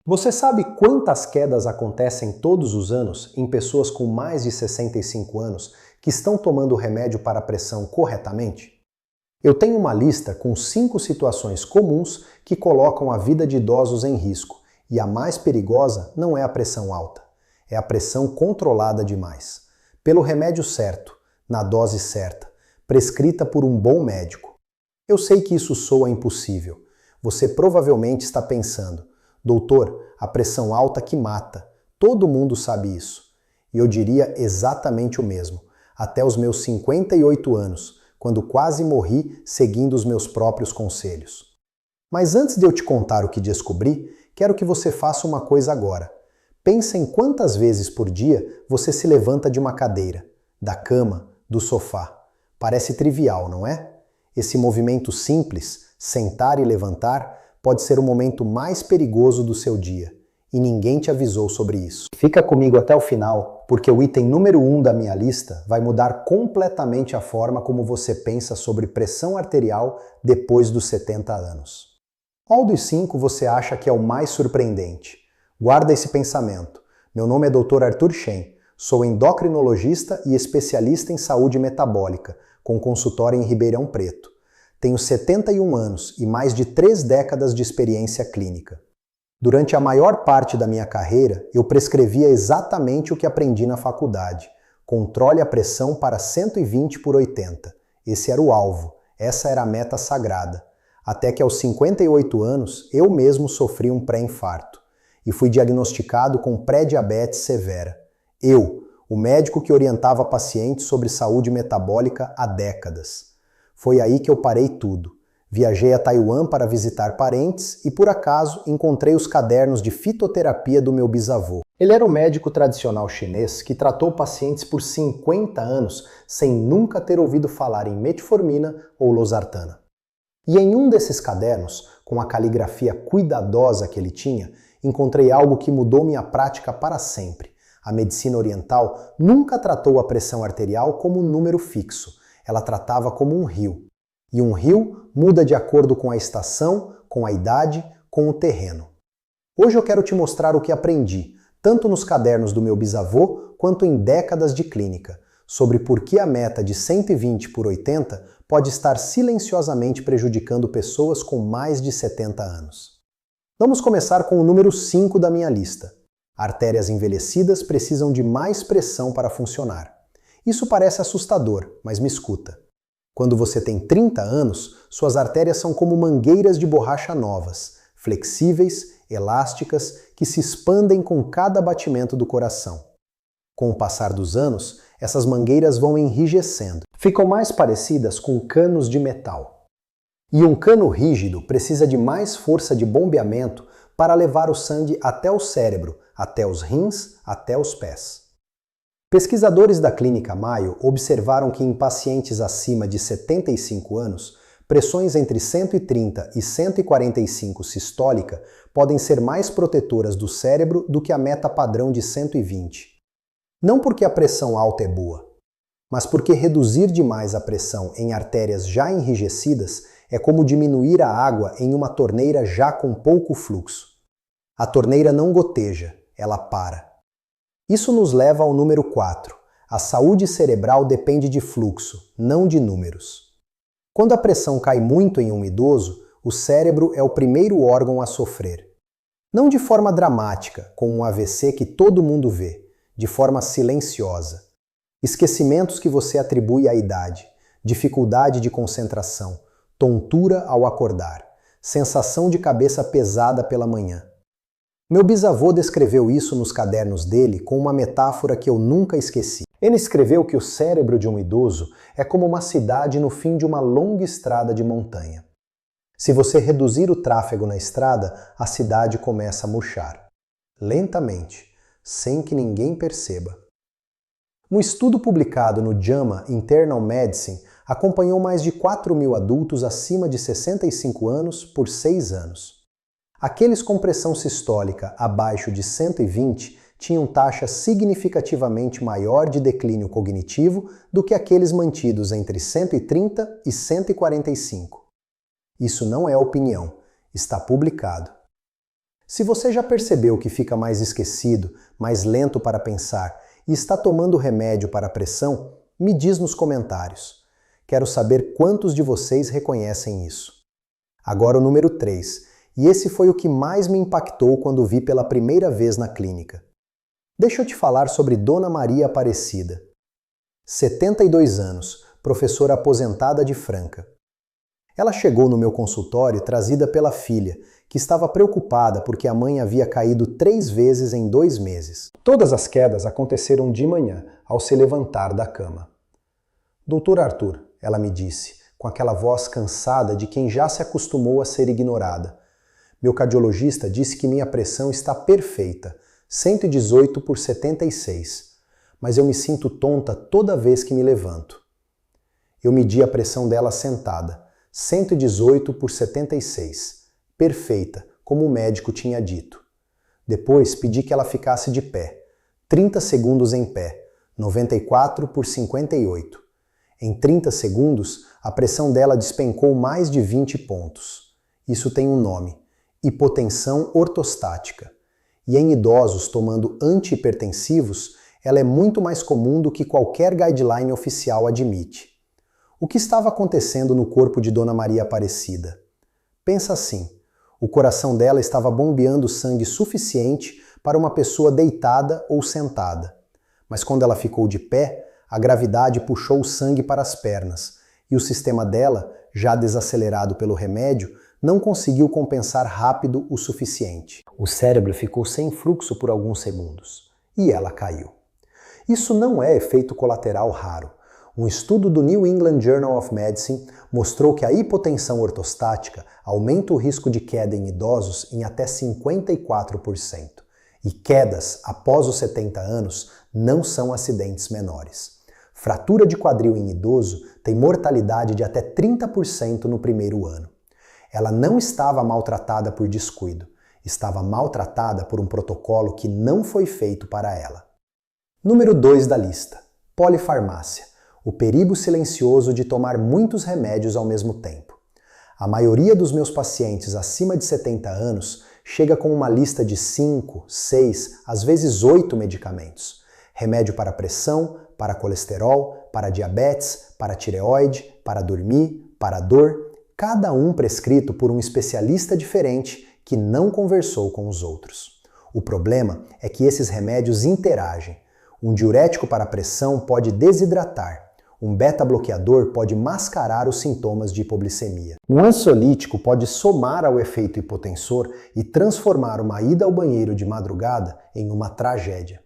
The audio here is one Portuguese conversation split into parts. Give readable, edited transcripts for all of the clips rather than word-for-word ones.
Você sabe quantas quedas acontecem todos os anos em pessoas com mais de 65 anos que estão tomando remédio para a pressão corretamente? Eu tenho uma lista com 5 situações comuns que colocam a vida de idosos em risco, e a mais perigosa não é a pressão alta, é a pressão controlada demais, pelo remédio certo, na dose certa, prescrita por um bom médico. Eu sei que isso soa impossível. Você provavelmente está pensando: doutor, a pressão alta que mata. Todo mundo sabe isso. E eu diria exatamente o mesmo, até os meus 58 anos, quando quase morri seguindo os meus próprios conselhos. Mas antes de eu te contar o que descobri, quero que você faça uma coisa agora. Pensa em quantas vezes por dia você se levanta de uma cadeira, da cama, do sofá. Parece trivial, não é? Esse movimento simples, sentar e levantar, pode ser o momento mais perigoso do seu dia, e ninguém te avisou sobre isso. Fica comigo até o final, porque o item número 1 da minha lista vai mudar completamente a forma como você pensa sobre pressão arterial depois dos 70 anos. Qual dos 5 você acha que é o mais surpreendente? Guarda esse pensamento. Meu nome é Dr. Arthur Shen, sou endocrinologista e especialista em saúde metabólica, com consultório em Ribeirão Preto. Tenho 71 anos e mais de 3 décadas de experiência clínica. Durante a maior parte da minha carreira, eu prescrevia exatamente o que aprendi na faculdade. Controle a pressão para 120/80. Esse era o alvo, essa era a meta sagrada. Até que aos 58 anos, eu mesmo sofri um pré-infarto e fui diagnosticado com pré-diabetes severa. Eu, o médico que orientava pacientes sobre saúde metabólica há décadas. Foi aí que eu parei tudo. Viajei a Taiwan para visitar parentes e, por acaso, encontrei os cadernos de fitoterapia do meu bisavô. Ele era um médico tradicional chinês que tratou pacientes por 50 anos sem nunca ter ouvido falar em metformina ou losartana. E em um desses cadernos, com a caligrafia cuidadosa que ele tinha, encontrei algo que mudou minha prática para sempre. A medicina oriental nunca tratou a pressão arterial como um número fixo. Ela tratava como um rio. E um rio muda de acordo com a estação, com a idade, com o terreno. Hoje eu quero te mostrar o que aprendi, tanto nos cadernos do meu bisavô, quanto em décadas de clínica, sobre por que a meta de 120/80 pode estar silenciosamente prejudicando pessoas com mais de 70 anos. Vamos começar com o número 5 da minha lista. Artérias envelhecidas precisam de mais pressão para funcionar. Isso parece assustador, mas me escuta. Quando você tem 30 anos, suas artérias são como mangueiras de borracha novas, flexíveis, elásticas, que se expandem com cada batimento do coração. Com o passar dos anos, essas mangueiras vão enrijecendo. Ficam mais parecidas com canos de metal. E um cano rígido precisa de mais força de bombeamento para levar o sangue até o cérebro, até os rins, até os pés. Pesquisadores da Clínica Mayo observaram que em pacientes acima de 75 anos, pressões entre 130 e 145 sistólica podem ser mais protetoras do cérebro do que a meta padrão de 120. Não porque a pressão alta é boa, mas porque reduzir demais a pressão em artérias já enrijecidas é como diminuir a água em uma torneira já com pouco fluxo. A torneira não goteja, ela para. Isso nos leva ao número 4. A saúde cerebral depende de fluxo, não de números. Quando a pressão cai muito em um idoso, o cérebro é o primeiro órgão a sofrer. Não de forma dramática, como um AVC que todo mundo vê, de forma silenciosa. Esquecimentos que você atribui à idade, dificuldade de concentração, tontura ao acordar, sensação de cabeça pesada pela manhã. Meu bisavô descreveu isso nos cadernos dele com uma metáfora que eu nunca esqueci. Ele escreveu que o cérebro de um idoso é como uma cidade no fim de uma longa estrada de montanha. Se você reduzir o tráfego na estrada, a cidade começa a murchar. Lentamente, sem que ninguém perceba. Um estudo publicado no JAMA Internal Medicine acompanhou mais de 4.000 adultos acima de 65 anos por 6 anos. Aqueles com pressão sistólica abaixo de 120 tinham taxa significativamente maior de declínio cognitivo do que aqueles mantidos entre 130 e 145. Isso não é opinião, está publicado. Se você já percebeu que fica mais esquecido, mais lento para pensar e está tomando remédio para a pressão, me diz nos comentários. Quero saber quantos de vocês reconhecem isso. Agora o número 3, e esse foi o que mais me impactou quando vi pela primeira vez na clínica. Deixa eu te falar sobre Dona Maria Aparecida. 72 anos, professora aposentada de Franca. Ela chegou no meu consultório trazida pela filha, que estava preocupada porque a mãe havia caído 3 vezes em 2 meses. Todas as quedas aconteceram de manhã, ao se levantar da cama. Doutor Arthur, ela me disse, com aquela voz cansada de quem já se acostumou a ser ignorada. Meu cardiologista disse que minha pressão está perfeita, 118 por 76, mas eu me sinto tonta toda vez que me levanto. Eu medi a pressão dela sentada, 118 por 76, perfeita, como o médico tinha dito. Depois pedi que ela ficasse de pé, 30 segundos em pé, 94 por 58. Em 30 segundos, a pressão dela despencou mais de 20 pontos. Isso tem um nome, hipotensão ortostática. E em idosos tomando antihipertensivos, ela é muito mais comum do que qualquer guideline oficial admite. O que estava acontecendo no corpo de Dona Maria Aparecida? Pensa assim, o coração dela estava bombeando sangue suficiente para uma pessoa deitada ou sentada. Mas quando ela ficou de pé, a gravidade puxou o sangue para as pernas, e o sistema dela, já desacelerado pelo remédio, não conseguiu compensar rápido o suficiente. O cérebro ficou sem fluxo por alguns segundos, e ela caiu. Isso não é efeito colateral raro. Um estudo do New England Journal of Medicine mostrou que a hipotensão ortostática aumenta o risco de queda em idosos em até 54%. E quedas após os 70 anos não são acidentes menores. Fratura de quadril em idoso tem mortalidade de até 30% no primeiro ano. Ela não estava maltratada por descuido, estava maltratada por um protocolo que não foi feito para ela. Número 2 da lista, polifarmácia, o perigo silencioso de tomar muitos remédios ao mesmo tempo. A maioria dos meus pacientes acima de 70 anos chega com uma lista de 5, 6, às vezes 8 medicamentos. Remédio para pressão, para colesterol, para diabetes, para tireoide, para dormir, para dor, cada um prescrito por um especialista diferente que não conversou com os outros. O problema é que esses remédios interagem. Um diurético para pressão pode desidratar. Um beta-bloqueador pode mascarar os sintomas de hipoglicemia. Um ansiolítico pode somar ao efeito hipotensor e transformar uma ida ao banheiro de madrugada em uma tragédia.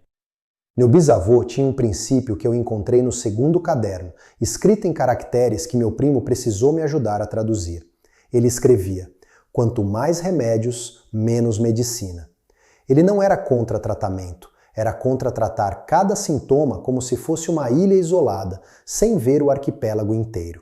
Meu bisavô tinha um princípio que eu encontrei no segundo caderno, escrito em caracteres que meu primo precisou me ajudar a traduzir. Ele escrevia: quanto mais remédios, menos medicina. Ele não era contra tratamento, era contra tratar cada sintoma como se fosse uma ilha isolada, sem ver o arquipélago inteiro.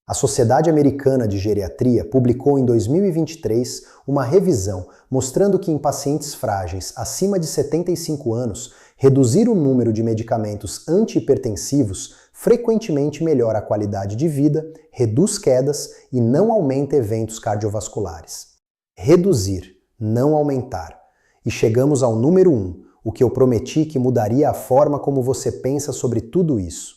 A Sociedade Americana de Geriatria publicou em 2023 uma revisão mostrando que em pacientes frágeis acima de 75 anos, reduzir o número de medicamentos antihipertensivos frequentemente melhora a qualidade de vida, reduz quedas e não aumenta eventos cardiovasculares. Reduzir, não aumentar. E chegamos ao número 1, o que eu prometi que mudaria a forma como você pensa sobre tudo isso.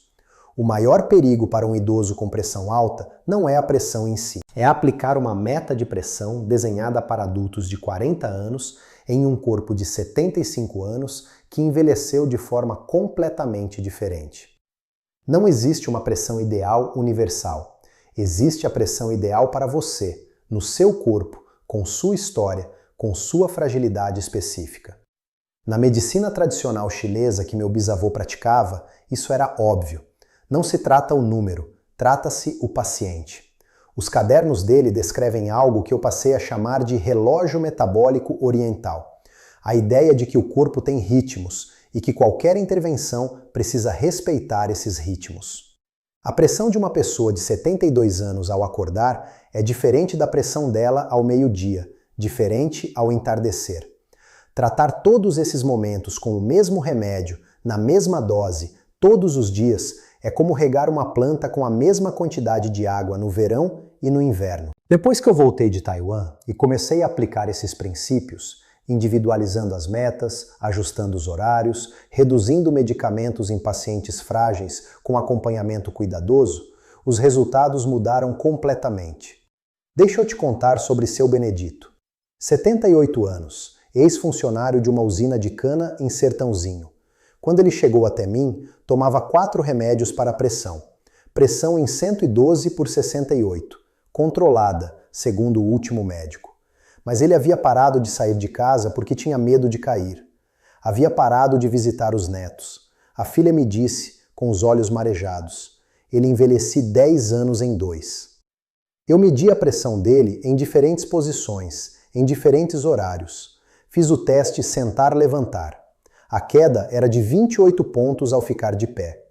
O maior perigo para um idoso com pressão alta não é a pressão em si. É aplicar uma meta de pressão desenhada para adultos de 40 anos em um corpo de 75 anos que envelheceu de forma completamente diferente. Não existe uma pressão ideal universal. Existe a pressão ideal para você, no seu corpo, com sua história, com sua fragilidade específica. Na medicina tradicional chinesa que meu bisavô praticava, isso era óbvio. Não se trata o número, trata-se o paciente. Os cadernos dele descrevem algo que eu passei a chamar de relógio metabólico oriental. A ideia de que o corpo tem ritmos e que qualquer intervenção precisa respeitar esses ritmos. A pressão de uma pessoa de 72 anos ao acordar é diferente da pressão dela ao meio-dia, diferente ao entardecer. Tratar todos esses momentos com o mesmo remédio, na mesma dose, todos os dias, é como regar uma planta com a mesma quantidade de água no verão e no inverno. Depois que eu voltei de Taiwan e comecei a aplicar esses princípios, individualizando as metas, ajustando os horários, reduzindo medicamentos em pacientes frágeis com acompanhamento cuidadoso, os resultados mudaram completamente. Deixa eu te contar sobre seu Benedito. 78 anos, ex-funcionário de uma usina de cana em Sertãozinho. Quando ele chegou até mim, tomava 4 remédios para a pressão. Pressão em 112 por 68, controlada, segundo o último médico. Mas ele havia parado de sair de casa porque tinha medo de cair. Havia parado de visitar os netos. A filha me disse, com os olhos marejados, ele envelheci 10 anos em 2. Eu medi a pressão dele em diferentes posições, em diferentes horários. Fiz o teste sentar-levantar. A queda era de 28 pontos ao ficar de pé.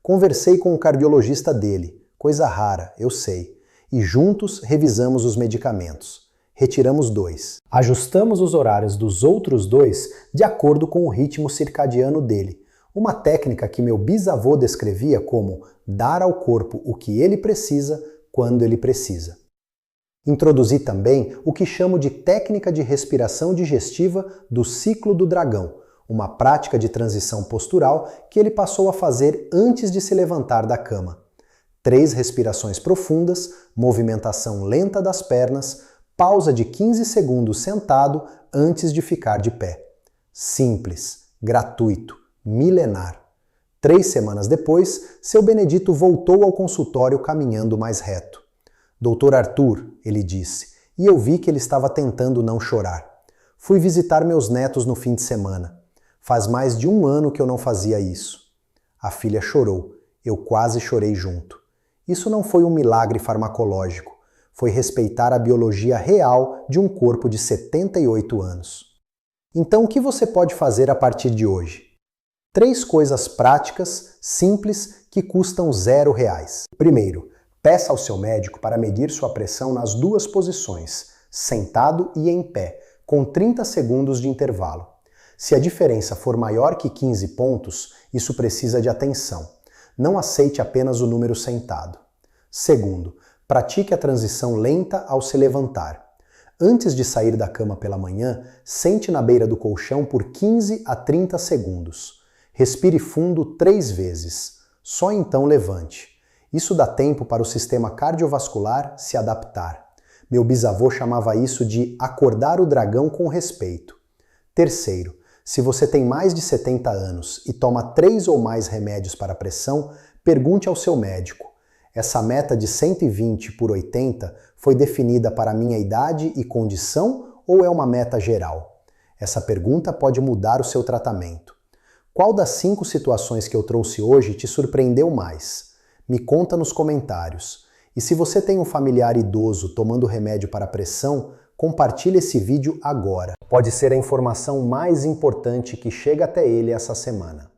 Conversei com o cardiologista dele, coisa rara, eu sei, e juntos revisamos os medicamentos. Retiramos 2. Ajustamos os horários dos outros 2 de acordo com o ritmo circadiano dele, uma técnica que meu bisavô descrevia como dar ao corpo o que ele precisa quando ele precisa. Introduzi também o que chamo de técnica de respiração digestiva do ciclo do dragão, uma prática de transição postural que ele passou a fazer antes de se levantar da cama. 3 respirações profundas, movimentação lenta das pernas, pausa de 15 segundos sentado antes de ficar de pé. Simples, gratuito, milenar. 3 semanas depois, seu Benedito voltou ao consultório caminhando mais reto. Doutor Arthur, ele disse, e eu vi que ele estava tentando não chorar. Fui visitar meus netos no fim de semana. Faz mais de 1 ano que eu não fazia isso. A filha chorou. Eu quase chorei junto. Isso não foi um milagre farmacológico. Foi respeitar a biologia real de um corpo de 78 anos. Então, o que você pode fazer a partir de hoje? 3 coisas práticas, simples, que custam R$0. Primeiro, peça ao seu médico para medir sua pressão nas 2 posições, sentado e em pé, com 30 segundos de intervalo. Se a diferença for maior que 15 pontos, isso precisa de atenção. Não aceite apenas o número sentado. Segundo, pratique a transição lenta ao se levantar. Antes de sair da cama pela manhã, sente na beira do colchão por 15 a 30 segundos. Respire fundo 3 vezes. Só então levante. Isso dá tempo para o sistema cardiovascular se adaptar. Meu bisavô chamava isso de acordar o dragão com respeito. Terceiro, se você tem mais de 70 anos e toma 3 ou mais remédios para a pressão, pergunte ao seu médico. Essa meta de 120 por 80 foi definida para a minha idade e condição ou é uma meta geral? Essa pergunta pode mudar o seu tratamento. Qual das 5 situações que eu trouxe hoje te surpreendeu mais? Me conta nos comentários. E se você tem um familiar idoso tomando remédio para pressão, compartilhe esse vídeo agora. Pode ser a informação mais importante que chega até ele essa semana.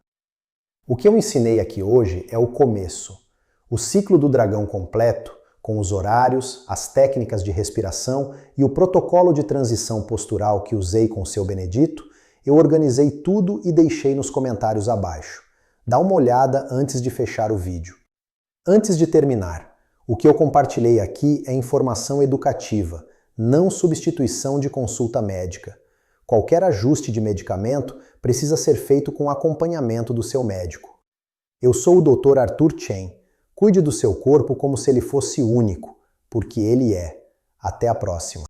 O que eu ensinei aqui hoje é o começo. O ciclo do dragão completo, com os horários, as técnicas de respiração e o protocolo de transição postural que usei com o seu Benedito, eu organizei tudo e deixei nos comentários abaixo. Dá uma olhada antes de fechar o vídeo. Antes de terminar, o que eu compartilhei aqui é informação educativa, não substituição de consulta médica. Qualquer ajuste de medicamento precisa ser feito com acompanhamento do seu médico. Eu sou o Dr. Arthur Chen. Cuide do seu corpo como se ele fosse único, porque ele é. Até a próxima.